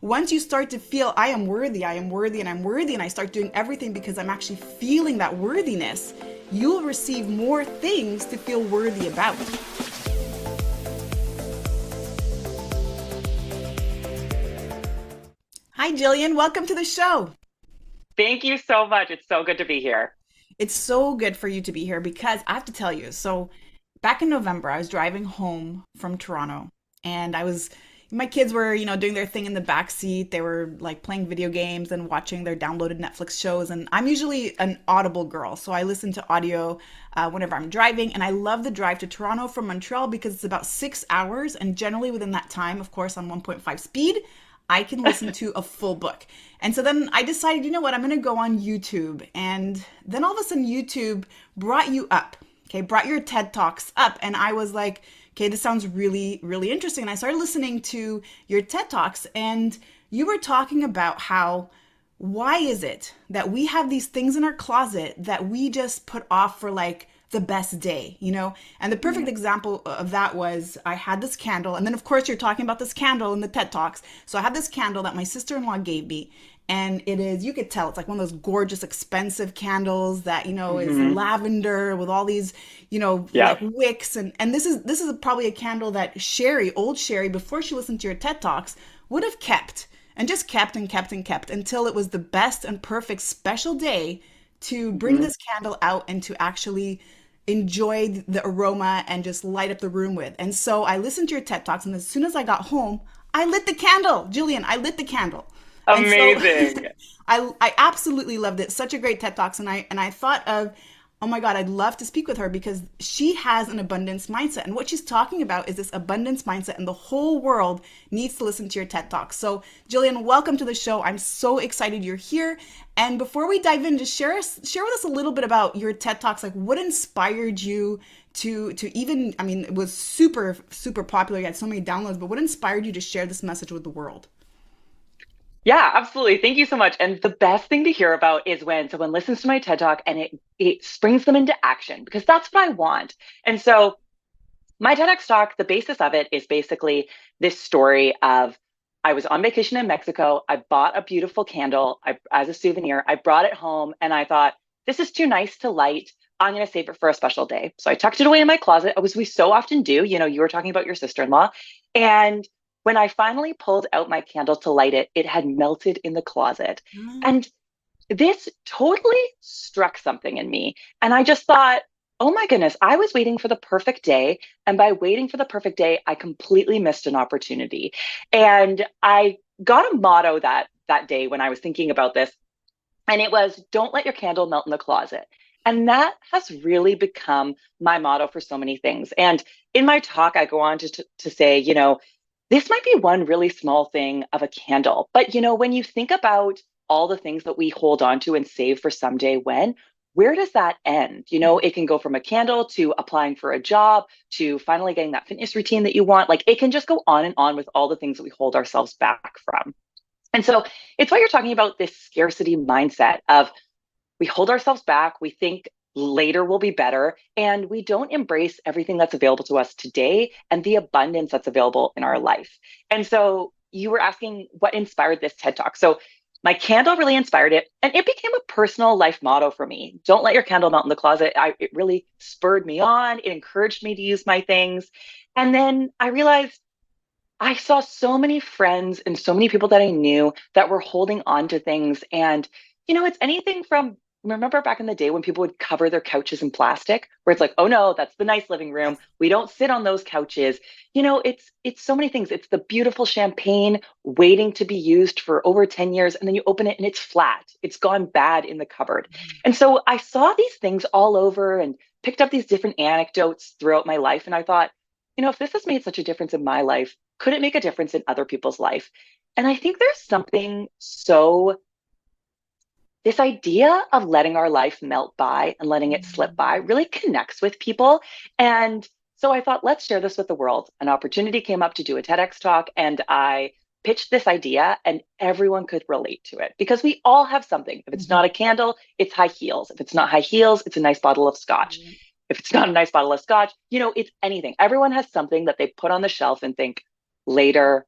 Once you start to feel, I am worthy, I am worthy, and I'm worthy, and I start doing everything because I'm actually feeling that worthiness, you'll receive more things to feel worthy about. Hi, Jillian. Welcome to the show. Thank you so much. It's so good to be here. It's so good for you to be here because I have to tell you. So, back in November, I was driving home from Toronto, and my kids were, doing their thing in the back seat. They were like playing video games and watching their downloaded Netflix shows. And I'm usually an Audible girl, so I listen to audio whenever I'm driving. And I love the drive to Toronto from Montreal because it's about 6 hours, and generally within that time, of course, on 1.5 speed, I can listen to a full book. And so then I decided, you know what, I'm going to go on YouTube. And then all of a sudden, YouTube brought you up, okay, brought your TED Talks up. And I was like, okay, this sounds really, really interesting. And I started listening to your TED Talks, and you were talking about how why is it that we have these things in our closet that we just put off for like the best day? And the perfect example of that was I had this candle, and then of course you're talking about this candle in the TED Talks. So I had this candle that my sister-in-law gave me, and it is, you could tell it's like one of those gorgeous expensive candles that is Hmm. lavender with all these like Yeah. wicks, and this is probably a candle that old Sherry, before she listened to your TED Talks, would have kept and just kept and kept and kept until it was the best and perfect special day to bring Hmm. this candle out and to actually enjoy the aroma and just light up the room with. And so I listened to your TED Talks, and as soon as I got home, I lit the candle. Jillian, I lit the candle. And so Amazing. I absolutely loved it. Such a great TED Talks. And I thought of, oh my God, I'd love to speak with her because she has an abundance mindset. And what she's talking about is this abundance mindset, and the whole world needs to listen to your TED Talks. So, Jillian, welcome to the show. I'm so excited you're here. And before we dive in, just share with us a little bit about your TED Talks. Like, what inspired you to even, I mean, it was super, super popular. You had so many downloads, but what inspired you to share this message with the world? Yeah, absolutely. Thank you so much. And the best thing to hear about is when someone listens to my TED Talk and it springs them into action because that's what I want. And so my TEDx talk, the basis of it is basically this story of I was on vacation in Mexico. I bought a beautiful candle as a souvenir. I brought it home and I thought, this is too nice to light. I'm going to save it for a special day. So I tucked it away in my closet, as we so often do. You were talking about your sister-in-law. And when I finally pulled out my candle to light it, it had melted in the closet. And this totally struck something in me. And I just thought, oh my goodness, I was waiting for the perfect day. And by waiting for the perfect day, I completely missed an opportunity. And I got a motto that day when I was thinking about this. And it was, don't let your candle melt in the closet. And that has really become my motto for so many things. And in my talk, I go on to say, this might be one really small thing of a candle. But, when you think about all the things that we hold on to and save for someday when, where does that end? It can go from a candle to applying for a job to finally getting that fitness routine that you want. Like it can just go on and on with all the things that we hold ourselves back from. And so it's what you're talking about, this scarcity mindset of we hold ourselves back, we think later will be better, and we don't embrace everything that's available to us today and the abundance that's available in our life. And so you were asking what inspired this TED Talk. So my candle really inspired it, and it became a personal life motto for me. Don't let your candle melt in the closet. It really spurred me on. It encouraged me to use my things. And then I realized I saw so many friends and so many people that I knew that were holding on to things. And, it's anything from, remember back in the day when people would cover their couches in plastic, where it's like, oh no, that's the nice living room. Yes. We don't sit on those couches. It's so many things. It's the beautiful champagne waiting to be used for over 10 years. And then you open it and it's flat. It's gone bad in the cupboard. And so I saw these things all over and picked up these different anecdotes throughout my life. And I thought, if this has made such a difference in my life, could it make a difference in other people's life? And I think there's something this idea of letting our life melt by and letting it slip by really connects with people. And so I thought, let's share this with the world. An opportunity came up to do a TEDx talk, and I pitched this idea, and everyone could relate to it because we all have something. If it's Mhm. not a candle, it's high heels. If it's not high heels, it's a nice bottle of scotch. If it's not a nice bottle of scotch, it's anything. Everyone has something that they put on the shelf and think later,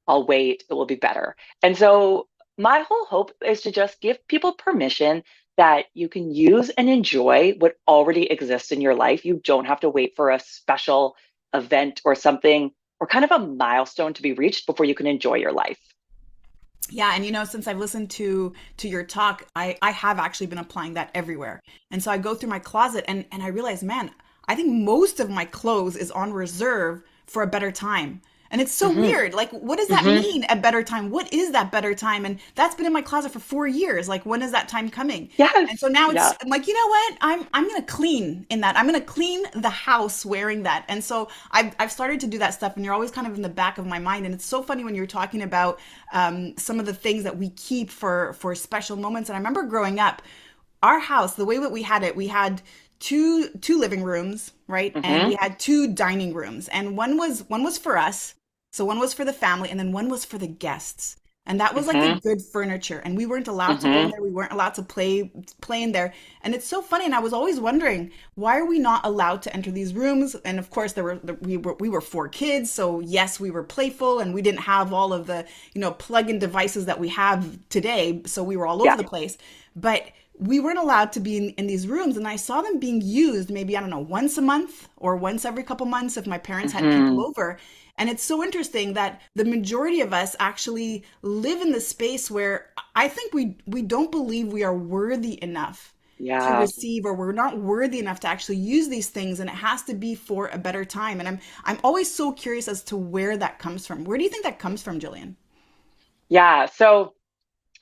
I'll wait, it will be better. And so my whole hope is to just give people permission that you can use and enjoy what already exists in your life. You don't have to wait for a special event or something or kind of a milestone to be reached before you can enjoy your life. Yeah, and since I've listened to your talk, I have actually been applying that everywhere. And so I go through my closet and I realize, man, I think most of my clothes is on reserve for a better time. And it's so Hmm. weird. Like, what does that Hmm. mean, a better time? What is that better time? And that's been in my closet for 4 years. Like, when is that time coming? Yes. And so now Yeah. I'm like, you know what? I'm gonna clean in that. I'm gonna clean the house wearing that. And so I've started to do that stuff, and you're always kind of in the back of my mind. And it's so funny when you're talking about some of the things that we keep for special moments. And I remember growing up, our house, the way that we had two living rooms, right? And we Hmm. had two dining rooms. And one was for us. So one was for the family, and then one was for the guests. And that was like the Hmm. good furniture. And we weren't allowed to go in Hmm. there. We weren't allowed to play in there. And it's so funny. And I was always wondering, why are we not allowed to enter these rooms? And of course, we were four kids. So yes, we were playful, and we didn't have all of the, plug-in devices that we have today. So we were all over Yeah. the place. But we weren't allowed to be in these rooms, and I saw them being used maybe, I don't know, once a month or once every couple months if my parents had people Hmm. over. And it's so interesting that the majority of us actually live in the space where I think we don't believe we are worthy enough to Yeah. receive, or we're not worthy enough to actually use these things, and it has to be for a better time. And I'm always so curious as to where that comes from. Where do you think that comes from, Jillian? Yeah. So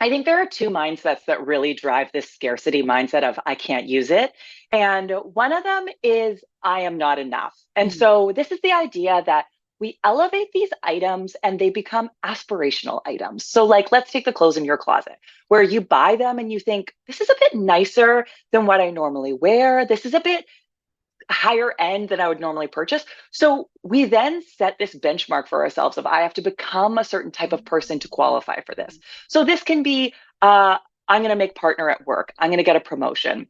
I think there are two mindsets that really drive this scarcity mindset of I can't use it. And one of them is I am not enough. And Mhm. so this is the idea that we elevate these items and they become aspirational items. So, like, let's take the clothes in your closet where you buy them and you think, this is a bit nicer than what I normally wear. This is a bit higher end than I would normally purchase. So we then set this benchmark for ourselves of I have to become a certain type of person to qualify for this. So this can be I'm going to make partner at work. I'm going to get a promotion.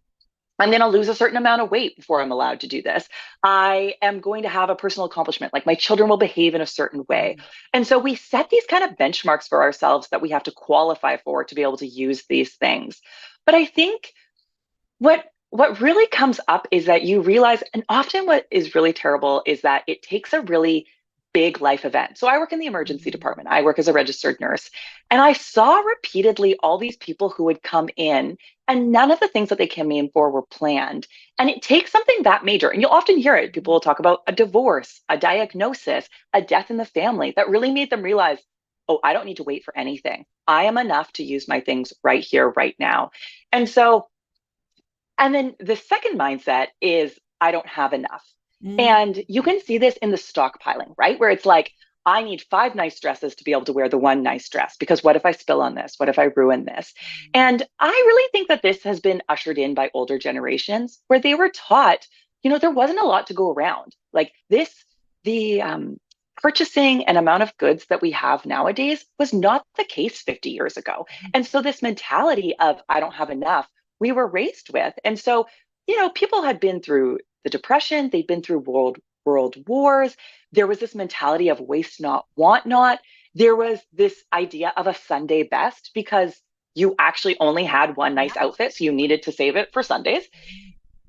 I'm going to lose a certain amount of weight before I'm allowed to do this. I am going to have a personal accomplishment, like my children will behave in a certain way. And so we set these kind of benchmarks for ourselves that we have to qualify for to be able to use these things. But I think what really comes up is that you realize, and often what is really terrible is that it takes a really big life event. So I work in the emergency department. I work as a registered nurse, and I saw repeatedly all these people who would come in and none of the things that they came in for were planned. And it takes something that major, and you'll often hear it. People will talk about a divorce, a diagnosis, a death in the family that really made them realize, oh, I don't need to wait for anything. I am enough to use my things right here, right now. And so and then the second mindset is I don't have enough. Mm. And you can see this in the stockpiling, right? Where it's like, I need five nice dresses to be able to wear the one nice dress because what if I spill on this? What if I ruin this? And I really think that this has been ushered in by older generations where they were taught, there wasn't a lot to go around. Like this, the purchasing and amount of goods that we have nowadays was not the case 50 years ago. And so this mentality of I don't have enough we were raised with. And so, people had been through the Depression, they'd been through world wars. There was this mentality of waste not, want not. There was this idea of a Sunday best because you actually only had one nice Yeah. outfit, so you needed to save it for Sundays.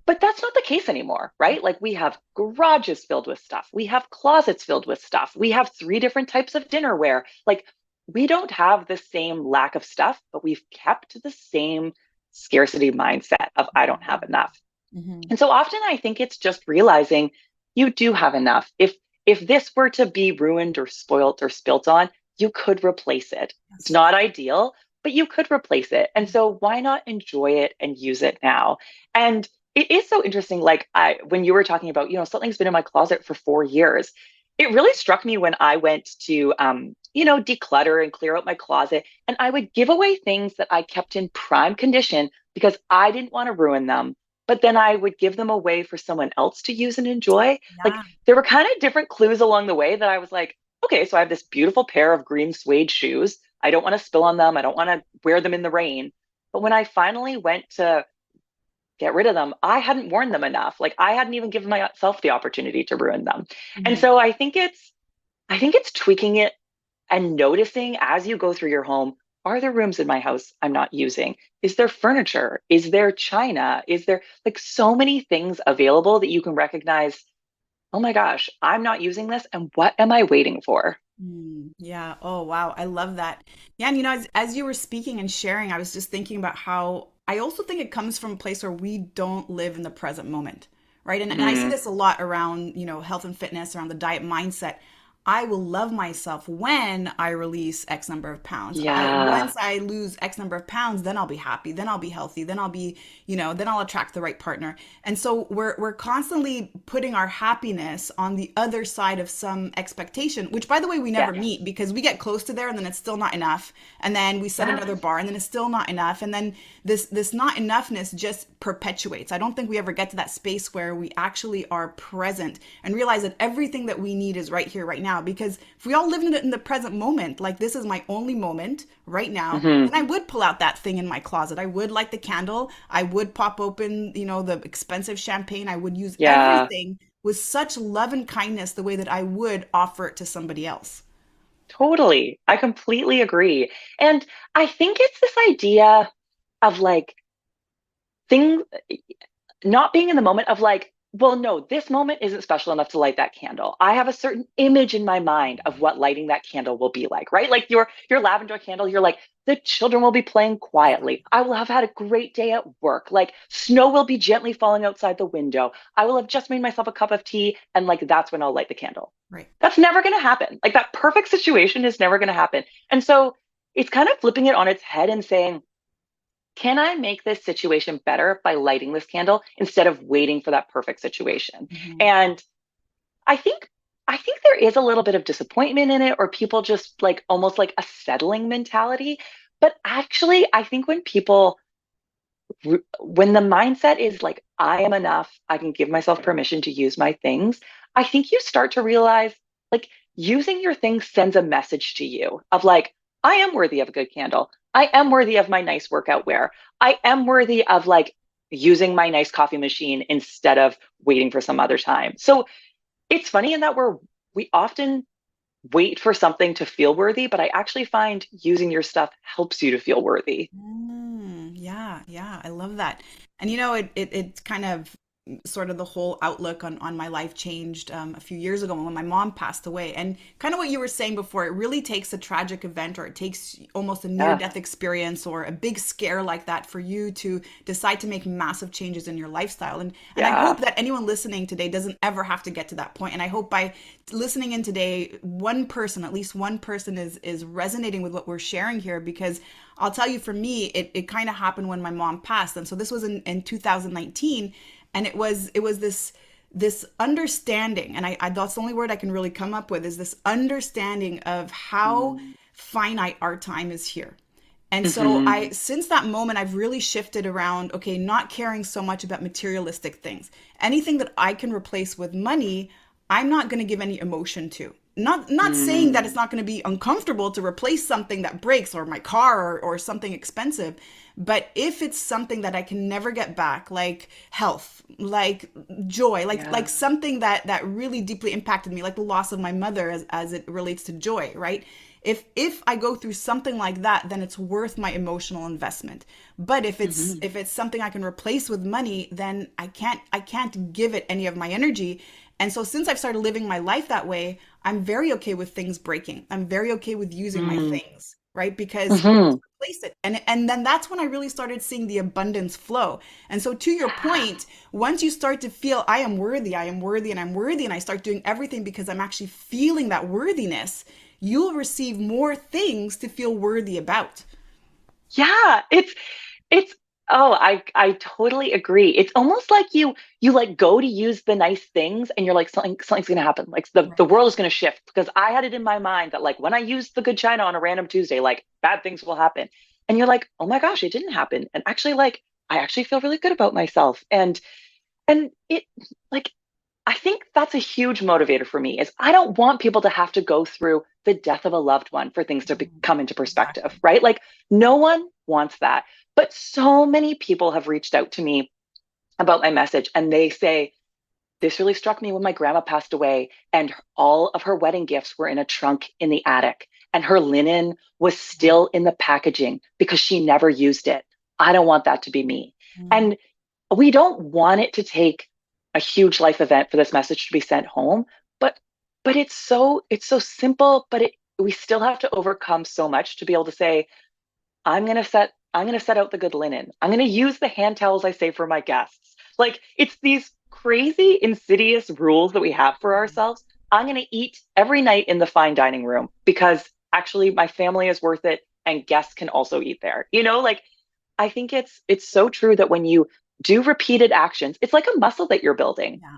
But that's not the case anymore, right? Like we have garages filled with stuff. We have closets filled with stuff. We have three different types of dinnerware. Like we don't have the same lack of stuff, but we've kept the same scarcity mindset of I don't have enough. Hmm. And so often I think it's just realizing you do have enough. If this were to be ruined or spoilt or spilt on, you could replace it. It's That's not ideal, but you could replace it. And so why not enjoy it and use it now? And it is so interesting. Like when you were talking about, something's been in my closet for 4 years. It really struck me when I went to, declutter and clear out my closet, and I would give away things that I kept in prime condition because I didn't want to ruin them but then I would give them away for someone else to use and enjoy. Like yeah. there were kind of different clues along the way that I was like, okay, so I have this beautiful pair of green suede shoes. I don't want to spill on them. I don't want to wear them in the rain. But when I finally went to get rid of them, I hadn't worn them enough. Like I hadn't even given myself the opportunity to ruin them. And Mhm. so I think it's tweaking it and noticing as you go through your home, are there rooms in my house I'm not using? Is there furniture? Is there china? Is there like so many things available that you can recognize, oh my gosh, I'm not using this. And what am I waiting for? Yeah. Oh, wow. I love that. Yeah. And as you were speaking and sharing, I was just thinking about how I also think it comes from a place where we don't live in the present moment, right? And I see Mm, this a lot around, health and fitness, around the diet mindset. I will love myself when I release X number of pounds. yeah. Once I lose X number of pounds, then I'll be happy, then I'll be healthy, then I'll be, then I'll attract the right partner. And so we're constantly putting our happiness on the other side of some expectation, which by the way we never Yes. meet because we get close to there and then it's still not enough. And then we set another Yes. bar and then it's still not enough. And then this not enoughness just perpetuates. I don't think we ever get to that space where we actually are present and realize that everything that we need is right here, right now. Because if we all live in the present moment, like this is my only moment right now, Hmm. then I would pull out that thing in my closet. I would light the candle. I would pop open, the expensive champagne. I would use Yeah, everything with such love and kindness the way that I would offer it to somebody else. totally. I completely agree. And I think it's this idea of like things not being in the moment of like, well, no, this moment isn't special enough to light that candle. I have a certain image in my mind of what lighting that candle will be like, right? Like your lavender candle, you're like, the children will be playing Yeah. quietly. I will have had a great day at work. Like snow will be gently falling outside the window. I will have just made myself a cup of tea, and like that's when I'll light the candle. Right. That's never going to happen. Like that perfect situation is never going to happen. And so it's kind of flipping it on its head and saying, can I make this situation better by lighting this candle instead of waiting for that perfect situation? Mm-hmm. And I think I think there is a little bit of disappointment in it, or people just like almost like a settling mentality. But actually, I think when the mindset is like, I am enough, I can give myself permission to use my things, I think you start to realize like using your things sends a message to you of like, I am worthy of a good candle. I am worthy of my nice workout wear. I am worthy of like using my nice coffee machine instead of waiting for some other time. So it's funny in that we often wait for something to feel worthy, but I actually find using your stuff helps you to feel worthy. Yeah, yeah, I love that. And it kind of sort of the whole outlook on my life changed a few years ago when my mom passed away. And kind of what you were saying before, it really takes a tragic event or it takes almost a Yeah. near-death experience or a big scare like that for you to decide to make massive changes in your lifestyle. And I hope Yeah. that anyone listening today doesn't ever have to get to that point. And I hope by listening in today, one person, at least one person is resonating with what we're sharing here because I'll tell you for me, it kind of happened when my mom passed. And so this was in 2019 and it was this understanding and that's the only word I can really come up with is this understanding of how Mm. finite our time is here. And so Hmm. since that moment, I've really shifted around, okay, not caring so much about materialistic things. Anything that I can replace with money, I'm not going to give any emotion to. Not saying that it's Mm. not going to be uncomfortable to replace something that breaks or my car or something expensive, but if it's something that I can never get back, like health, like joy, like Yeah. something that really deeply impacted me, like the loss of my mother as it relates to joy, right? If I go through something like that, then it's worth my emotional investment. But Hmm. if it's something I can replace with money, then I can't give it any of my energy. And so since I've started living my life that way, I'm very okay with things breaking. I'm very okay with using my Mm. things, right? Because I Hmm. can replace it. And then that's when I really started seeing the abundance flow. And so to your Yeah. point, once you start to feel I am worthy, I am worthy, and I'm worthy, and I start doing everything because I'm actually feeling that worthiness, you'll receive more things to feel worthy about. Yeah. It's oh, I totally agree. It's almost like you like go to use the nice things and you're like something's gonna happen. Like the Right. world is gonna shift because I had it in my mind that like when I use the good china on a random Tuesday, like bad things will happen. And you're like, oh my gosh, it didn't happen. And actually like I actually feel really good about myself. And it like I think that's a huge motivator for me is I don't want people to have to go through the death of a loved one for things to come into perspective, Exactly. right? Like no one wants that. But so many people have reached out to me about my message and they say, this really struck me when my grandma passed away and all of her wedding gifts were in a trunk in the attic. and her linen was still in the packaging because she never used it. I don't want that to be me. Mm. And we don't want it to take a huge life event for this message to be sent home, but it's so simple, but we still have to overcome so much to be able to say, I'm going to set out the good linen. I'm going to use the hand towels I save for my guests. Like it's these crazy insidious rules that we have for ourselves. I'm going to eat every night in the fine dining room because actually my family is worth it and guests can also eat there. Like I think it's so true that when you do repeated actions, it's like a muscle that you're building. Yeah.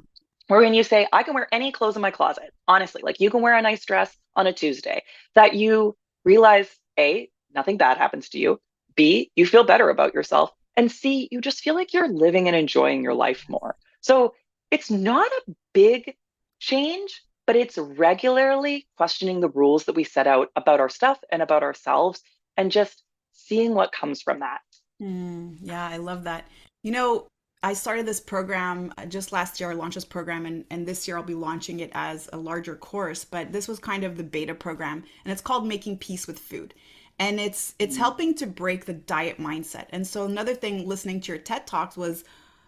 Or when you say, I can wear any clothes in my closet, honestly, like you can wear a nice dress on a Tuesday, that you realize A, nothing bad happens to you. B, you feel better about yourself. And C, you just feel like you're living and enjoying your life more. So it's not a big change, but it's regularly questioning the rules that we set out about our stuff and about ourselves and just seeing what comes from that. Yeah, I love that. You know, I started this program just last year. I launched this program, and this year I'll be launching it as a larger course. But this was kind of the beta program, and it's called Making Peace with Food. And it's helping to break the diet mindset. And so another thing listening to your TED Talks was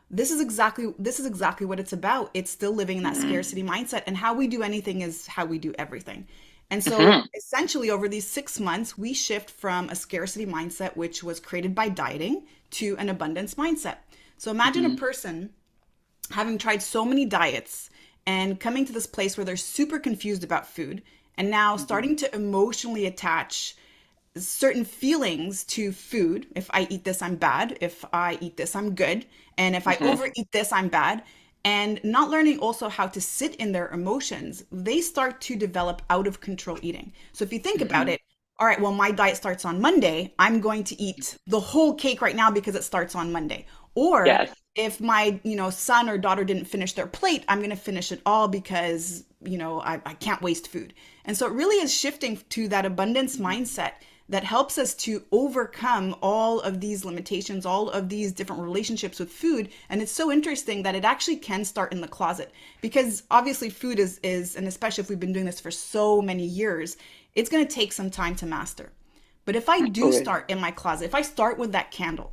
this is exactly what it's about. It's still living in that Mm-hmm. scarcity mindset, and how we do anything is how we do everything. And so Mm-hmm. essentially over these 6 months, we shift from a scarcity mindset, which was created by dieting, to an abundance mindset. So imagine a Mm-hmm. person having tried so many diets and coming to this place where they're super confused about food, and now Mm-hmm. starting to emotionally attach certain feelings to food. If I eat this, I'm bad. If I eat this, I'm good. And if I Mm-hmm. overeat this, I'm bad. And not learning also how to sit in their emotions, they start to develop out of control eating. So if you think about Mm-hmm. it, all right, well, my diet starts on Monday. I'm going to eat the whole cake right now because it starts on Monday. Or Yes. if my, son or daughter didn't finish their plate, I'm going to finish it all because, I can't waste food. And so it really is shifting to that abundance Mhm. mindset that helps us to overcome all of these limitations, all of these different relationships with food. And it's so interesting that it actually can start in the closet, because obviously food is and especially if we've been doing this for so many years, it's going to take some time to master. But if I do Absolutely. start in my closet, if I start with that candle,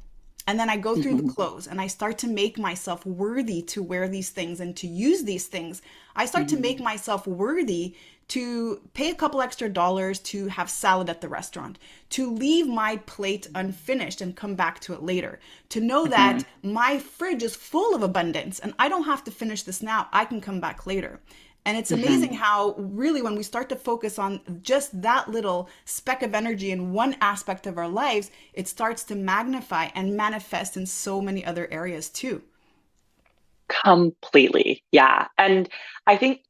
and then I go through the Mhm. clothes and I start to make myself worthy to wear these things and to use these things. I start to Mhm. make myself worthy to pay a couple extra dollars to have salad at the restaurant, to leave my plate unfinished and come back to it later, to know that Mhm. my fridge is full of abundance and I don't have to finish this now. I can come back later. And it's amazing Mhm. how, really, when we start to focus on just that little speck of energy in one aspect of our lives, it starts to magnify and manifest in so many other areas too. Completely. Yeah. And I think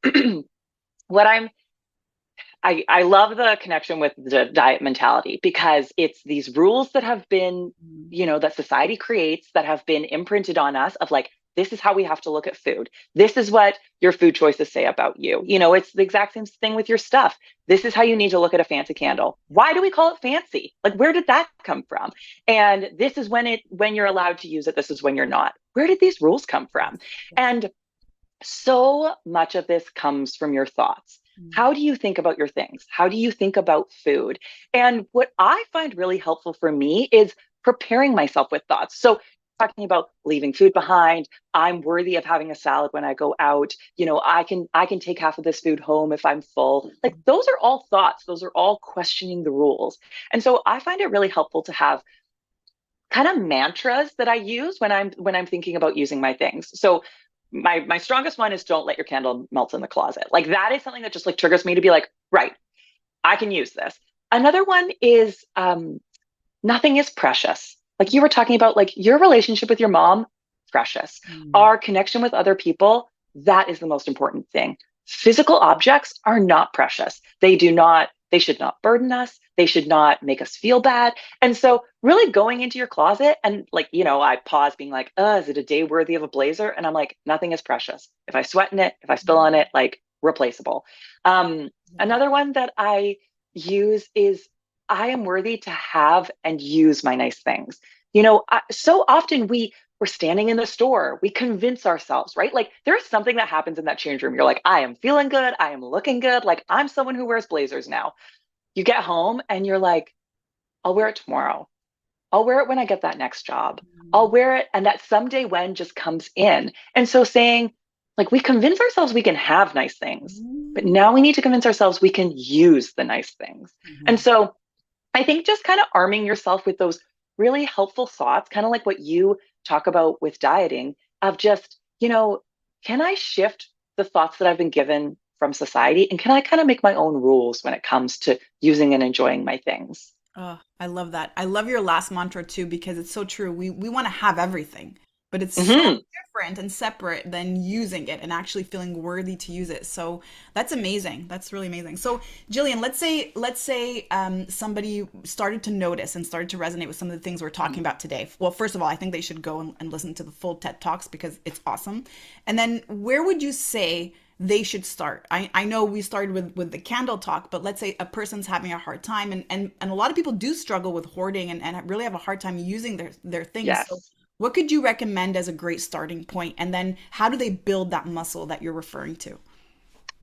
what I love the connection with the diet mentality because it's these rules that have been, that society creates that have been imprinted on us of like, this is how we have to look at food. This is what your food choices say about you. It's the exact same thing with your stuff. This is how you need to look at a fancy candle. Why do we call it fancy? Like, where did that come from? And this is when you're allowed to use it. This is when you're not. Where did these rules come Yes. from? Yes. And so much of this comes from your thoughts. Mm. How do you think about your things? How do you think about food? And what I find really helpful for me is preparing myself with thoughts. So, talking about leaving food behind, I'm worthy of having a salad when I go out. I can take half of this food home if I'm full. Like those are all thoughts. Those are all questioning the rules. And so I find it really helpful to have kind of mantras that I use when I'm thinking about using my things. So my strongest one is don't let your candle melt in the closet. Like that is something that just like triggers me to be like, right, I can use this. Another one is nothing is precious. Like you were talking about, like your relationship with your mom, precious. Mm. Our connection with other people, that is the most important thing. Physical objects are not precious. They should not burden us. They should not make us feel bad. And so, really going into your closet and, like, I pause being like, is it a day worthy of a blazer? And I'm like, nothing is precious. If I sweat in it, if I spill on it, like, replaceable. Yeah. Another one that I use is I am worthy to have and use my nice things. So often we're standing in the store, we convince ourselves, right? Like there's something that happens in that change room. You're like, I am feeling good, I am looking good, like I'm someone who wears blazers now. you get home and you're like, I'll wear it tomorrow. I'll wear it when I get that next job. I'll wear it. And that someday when just comes in. And so saying, like, we convince ourselves we can have nice things, but Mm-hmm. now we need to convince ourselves we can use the nice things. And so I think just kind of arming yourself with those really helpful thoughts, kind of like what you talk about with dieting, of just, can I shift the thoughts that I've been given from society? And can I kind of make my own rules when it comes to using and enjoying my things? Oh, I love that. I love your last mantra too because it's so true. We want to have everything, but it's so Hmm. different and separate than using it and actually feeling worthy to use it. So that's amazing. That's really amazing. So Jillian, let's say somebody started to notice and started to resonate with some of the things we're talking about today. Well, first of all, I think they should go and listen to the full TED Talks because it's awesome. And then where would you say they should start? I know we started with the candle talk, but let's say a person's having a hard time and a lot of people do struggle with hoarding and really have a hard time using their things. So Yes. what could you recommend as a great starting point? And then how do they build that muscle that you're referring to?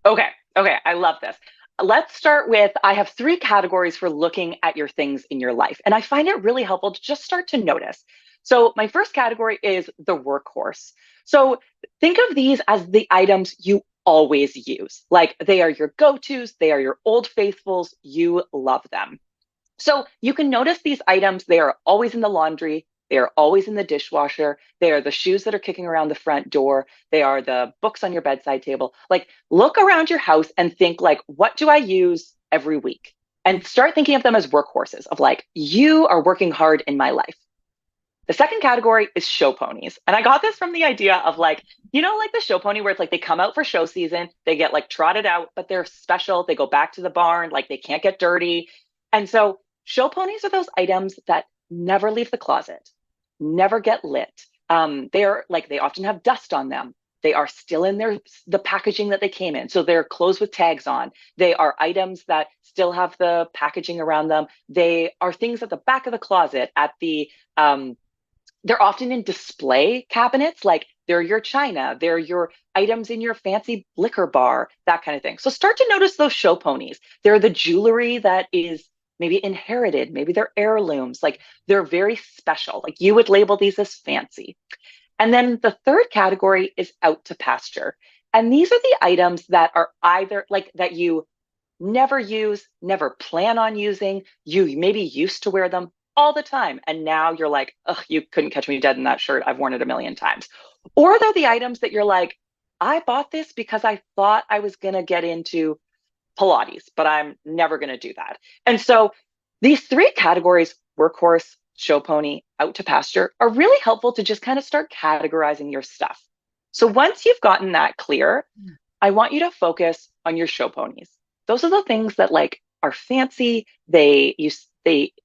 Okay. Okay. I love this. Let's start with I have three categories for looking at your things in your life. And I find it really helpful to just start to notice. So, my first category is the workhorse. So, think of these as the items you always use. Like they are your go tos, they are your old faithfuls. You love them. So you can notice these items, they are always in the laundry, they are always in the dishwasher, they are the shoes that are kicking around the front door, they are the books on your bedside table. Like look around your house and think like, what do I use every week? And start thinking of them as workhorses of like, you are working hard in my life. The second category is show ponies. And I got this from the idea of like, like the show pony where it's like they come out for show season, they get like trotted out, but they're special. They go back to the barn, like they can't get dirty. And so show ponies are those items that never leave the closet, never get lit. They are like they often have dust on them. They are still in the packaging that they came in. So they're clothes with tags on. They are items that still have the packaging around them. They are things at the back of the closet at the they're often in display cabinets, like they're your china, they're your items in your fancy liquor bar, that kind of thing. So start to notice those show ponies. They're the jewelry that is maybe inherited, maybe they're heirlooms, like they're very special. Like you would label these as fancy. And then the third category is out to pasture. And these are the items that are either like that you never use, never plan on using. You maybe used to wear them all the time. And now you're like, ugh, you couldn't catch me dead in that shirt. I've worn it a million times. Or they're the items that you're like, I bought this because I thought I was going to get into Pilates, but I'm never going to do that. And so these three categories, workhorse, show pony, out to pasture, are really helpful to just kind of start categorizing your stuff. So once you've gotten that clear, I want you to focus on your show ponies. Those are the things that like are fancy.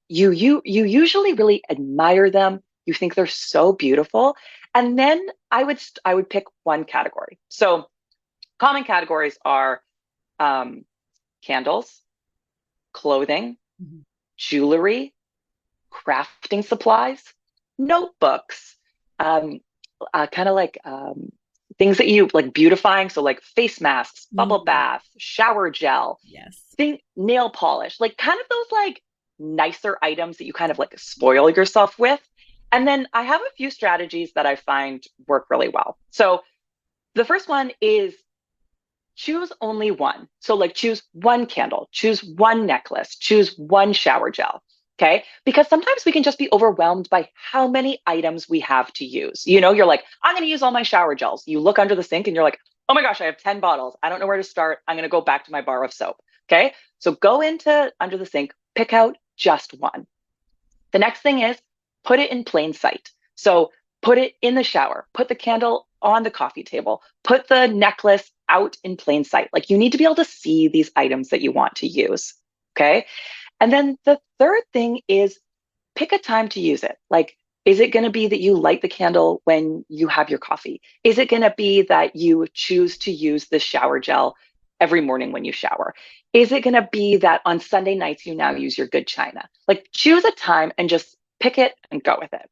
You usually really admire them. You think they're so beautiful. And then I would pick one category. So common categories are um, candles, clothing, Mhm. jewelry, crafting supplies, notebooks, um, kind of like things that you like beautifying. So like face masks, bubble Mm, bath, shower gel, yes. think nail polish, like kind of those like nicer items that you kind of like spoil yourself with. And then I have a few strategies that I find work really well. So the first one is choose only one. So, like, choose one candle, choose one necklace, choose one shower gel. Okay. Because sometimes we can just be overwhelmed by how many items we have to use. You're like, I'm going to use all my shower gels. You look under the sink and you're like, oh my gosh, I have 10 bottles. I don't know where to start. I'm going to go back to my bar of soap. Okay. So go into under the sink, pick out just one. The next thing is put it in plain sight. So put it in the shower, put the candle on the coffee table, put the necklace out in plain sight. Like you need to be able to see these items that you want to use. Okay. And then the third thing is pick a time to use it. Like, is it going to be that you light the candle when you have your coffee? Is it going to be that you choose to use the shower gel every morning when you shower? Is it going to be that on Sunday nights you now use your good china? Like, choose a time and just pick it and go with it.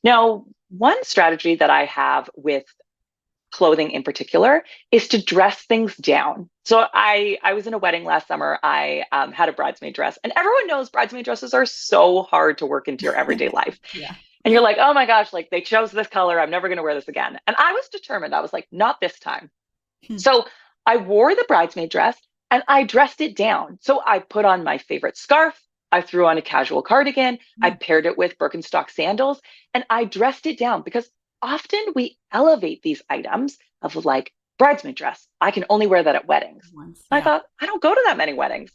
Now, one strategy that I have with clothing in particular is to dress things down. So I was in a wedding last summer. I had a bridesmaid dress, and everyone knows bridesmaid dresses are so hard to work into your everyday life. Yeah. And you're like, oh my gosh, like they chose this color. I'm never going to wear this again. And I was determined. I was like, not this time. Hmm. So I wore the bridesmaid dress and I dressed it down. So I put on my favorite scarf. I threw on a casual cardigan. I Hmm. paired it with Birkenstock sandals and I dressed it down because often we elevate these items of like bridesmaid dress. I can only wear that at weddings. Once. I Yeah. thought, I don't go to that many weddings.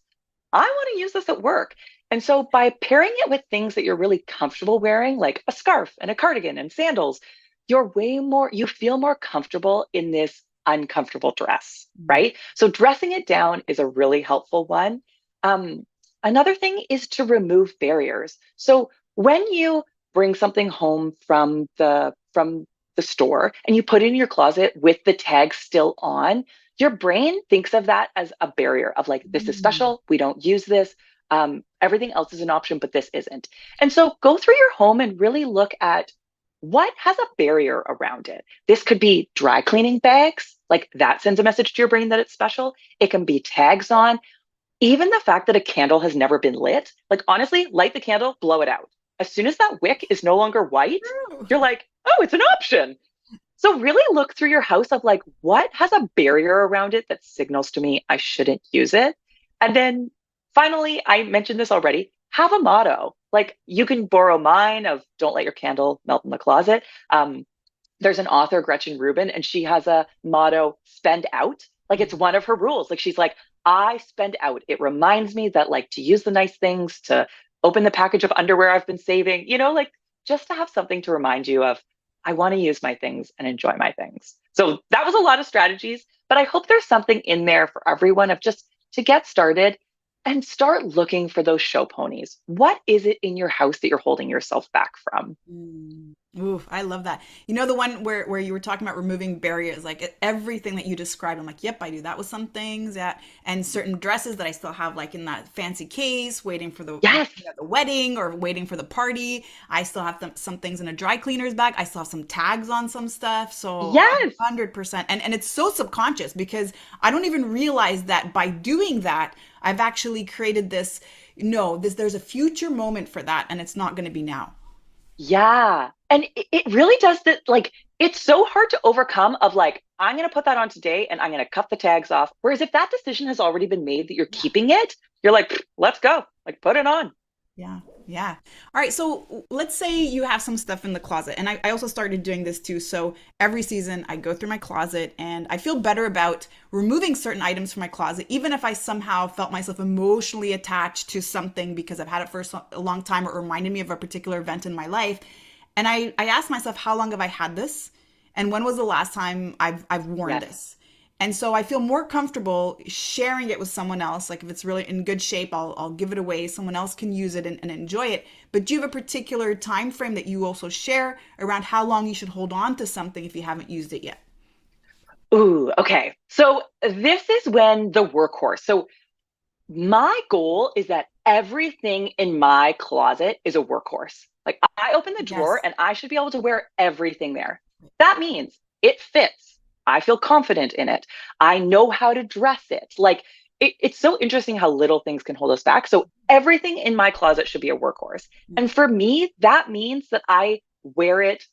I want to use this at work. And so by pairing it with things that you're really comfortable wearing, like a scarf and a cardigan and sandals, you feel more comfortable in this uncomfortable dress, Mm. right? So dressing it down is a really helpful one. Um, Another thing is to remove barriers. So when you bring something home from the store and you put it in your closet with the tag still on, your brain thinks of that as a barrier of like, this is Mm. special. We don't use this. Everything else is an option, but this isn't. And so go through your home and really look at what has a barrier around it. This could be dry cleaning bags, like that sends a message to your brain that it's special. It can be tags on, even the fact that a candle has never been lit. Like, honestly, light the candle, blow it out. As soon as that wick is no longer white, True. you're like, oh, it's an option. So really look through your house of like, what has a barrier around it that signals to me I shouldn't use it? And then finally, I mentioned this already, have a motto. Like you can borrow mine of don't let your candle melt in the closet. There's an author, Gretchen Rubin, and she has a motto, spend out. Like it's one of her rules. Like she's like, I spend out. It reminds me that like to use the nice things, to open the package of underwear I've been saving, like just to have something to remind you of, I want to use my things and enjoy my things. So that was a lot of strategies, but I hope there's something in there for everyone of just to get started and start looking for those show ponies. What is it in your house that you're holding yourself back from? Mm. Ooh, I love that. You know, the one where you were talking about removing barriers, like everything that you described, I'm like, yep, I do that with some things. Yeah. And certain dresses that I still have like in that fancy case, waiting for Yes, the wedding or waiting for the party. I still have some things in a dry cleaner's bag. I still have some tags on some stuff. So yes. 100%. And it's so subconscious because I don't even realize that by doing that, I've actually created this, no, there's a future moment for that and it's not going to be now. Yeah. And it really does that. Like, it's so hard to overcome of like, I'm going to put that on today and I'm going to cut the tags off. Whereas if that decision has already been made that you're Yeah. keeping it, you're like, let's go. Like, put it on. Yeah. Yeah. All right. So let's say you have some stuff in the closet. And I also started doing this too. So every season I go through my closet and I feel better about removing certain items from my closet, even if I somehow felt myself emotionally attached to something because I've had it for a long time or it reminded me of a particular event in my life. And I asked myself, how long have I had this? And when was the last time I've worn Yes. this? And so I feel more comfortable sharing it with someone else. Like if it's really in good shape, I'll give it away. Someone else can use it and enjoy it. But do you have a particular time frame that you also share around how long you should hold on to something if you haven't used it yet? Ooh, okay. So this is when the workhorse. So my goal is that everything in my closet is a workhorse. Like I open the drawer Yes. and I should be able to wear everything there. That means it fits. I feel confident in it. I know how to dress it. Like it's so interesting how little things can hold us back. So everything in my closet should be a workhorse. And for me, that means that I wear it.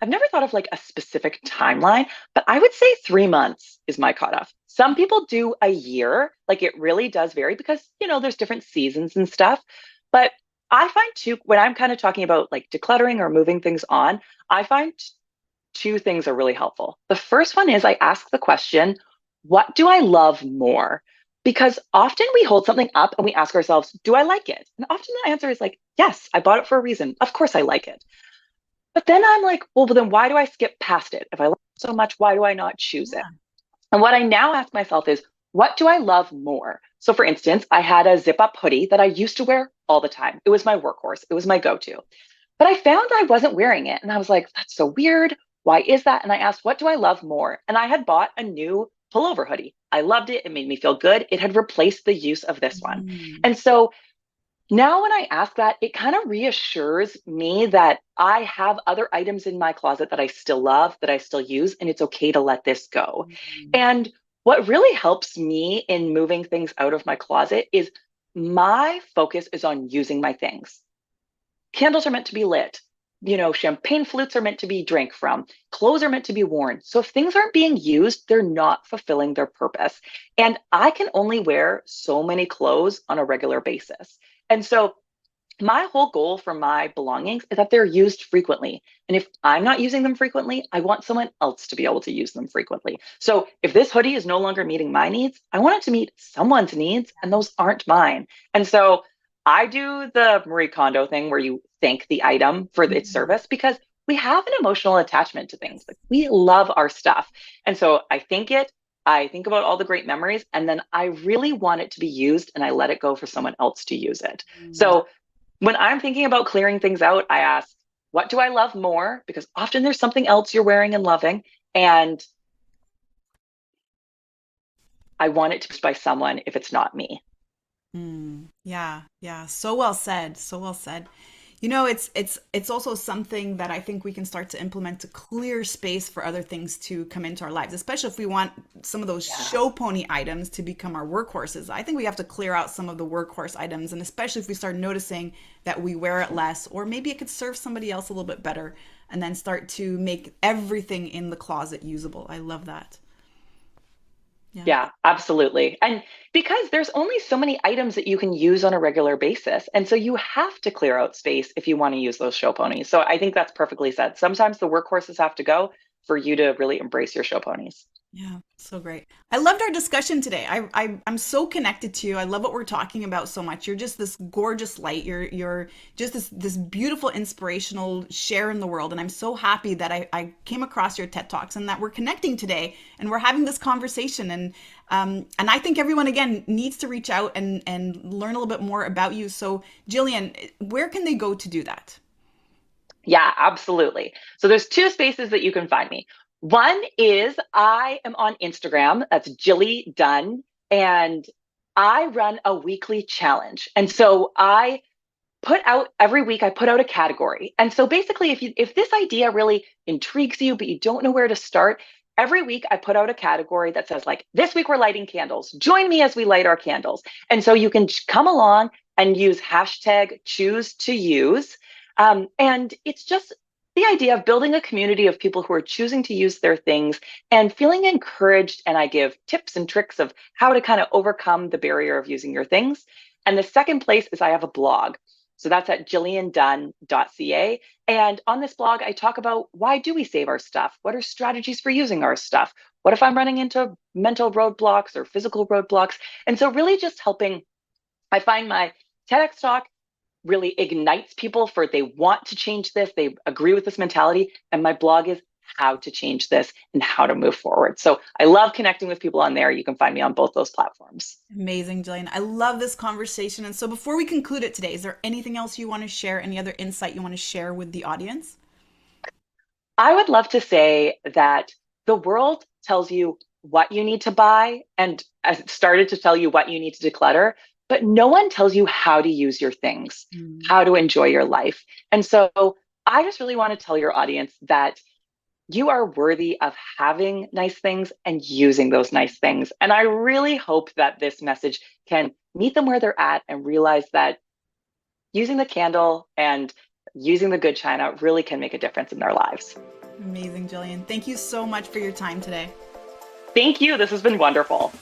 I've never thought of like a specific timeline, but I would say 3 months is my cutoff. Some people do a year, like it really does vary because, there's different seasons and stuff. But I find too, when I'm kind of talking about like decluttering or moving things on, I find two things are really helpful. The first one is I ask the question, what do I love more? Because often we hold something up and we ask ourselves, do I like it? And often the answer is like, yes, I bought it for a reason. Of course I like it. But then I'm like, well, then why do I skip past it? If I love it so much, why do I not choose it? Yeah. And what I now ask myself is, what do I love more? So, for instance, I had a zip up hoodie that I used to wear all the time. It was my workhorse, it was my go to. But I found I wasn't wearing it. And I was like, that's so weird. Why is that? And I asked, what do I love more? And I had bought a new pullover hoodie. I loved it. It made me feel good. It had replaced the use of this one. Mm. And so Now, when I ask that, it kind of reassures me that I have other items in my closet that I still love, that I still use, and it's okay to let this go. Mm. And what really helps me in moving things out of my closet is my focus is on using my things. Candles are meant to be lit. Champagne flutes are meant to be drank from. Clothes are meant to be worn. So if things aren't being used, they're not fulfilling their purpose. And I can only wear so many clothes on a regular basis. And so my whole goal for my belongings is that they're used frequently. And if I'm not using them frequently, I want someone else to be able to use them frequently. So if this hoodie is no longer meeting my needs, I want it to meet someone's needs, and those aren't mine. And so I do the Marie Kondo thing where you thank the item for its Mhm. service because we have an emotional attachment to things. Like we love our stuff. And so I thank it. I think about all the great memories, and then I really want it to be used and I let it go for someone else to use it. Mm. So when I'm thinking about clearing things out, I ask, what do I love more? Because often there's something else you're wearing and loving. And I want it to be used by someone if it's not me. Mm, yeah, yeah. So well said. So well said. You know, it's also something that I think we can start to implement to clear space for other things to come into our lives, especially if we want some of those Yeah. show pony items to become our workhorses. I think we have to clear out some of the workhorse items, and especially if we start noticing that we wear it less, or maybe it could serve somebody else a little bit better, and then start to make everything in the closet usable. I love that. Yeah. Yeah, absolutely. And because there's only so many items that you can use on a regular basis. And so you have to clear out space if you want to use those show ponies. So I think that's perfectly said. Sometimes the workhorses have to go for you to really embrace your show ponies. Yeah, so great. I loved our discussion today. I'm so connected to you. I love what we're talking about so much. You're just this gorgeous light. You're just this beautiful inspirational share in the world. And I'm so happy that I came across your TED Talks and that we're connecting today and we're having this conversation. And I think everyone again needs to reach out and learn a little bit more about you. So Jillian, where can they go to do that? Yeah, absolutely. So there's two spaces that you can find me. One is I am on Instagram. That's Jilly Dunn. And I run a weekly challenge. And so I put out every week, I put out a category. And so basically, if this idea really intrigues you, but you don't know where to start, every week I put out a category that says, like, this week we're lighting candles. Join me as we light our candles. And so you can come along and use hashtag choose to use. And it's just the idea of building a community of people who are choosing to use their things and feeling encouraged. And I give tips and tricks of how to kind of overcome the barrier of using your things. And the second place is I have a blog. So that's at jilliandunn.ca. And on this blog, I talk about why do we save our stuff? What are strategies for using our stuff? What if I'm running into mental roadblocks or physical roadblocks? And so, really, just helping. I find my TEDx talk really ignites people for they want to change this, they agree with this mentality. And my blog is how to change this and how to move forward. So I love connecting with people on there. You can find me on both those platforms. Amazing, Jillian. I love this conversation. And so before we conclude it today, is there anything else you want to share? Any other insight you want to share with the audience? I would love to say that the world tells you what you need to buy and has started to tell you what you need to declutter, but no one tells you how to use your things, Mm. how to enjoy your life. And so I just really want to tell your audience that you are worthy of having nice things and using those nice things. And I really hope that this message can meet them where they're at and realize that using the candle and using the good china really can make a difference in their lives. Amazing, Jillian. Thank you so much for your time today. Thank you. This has been wonderful.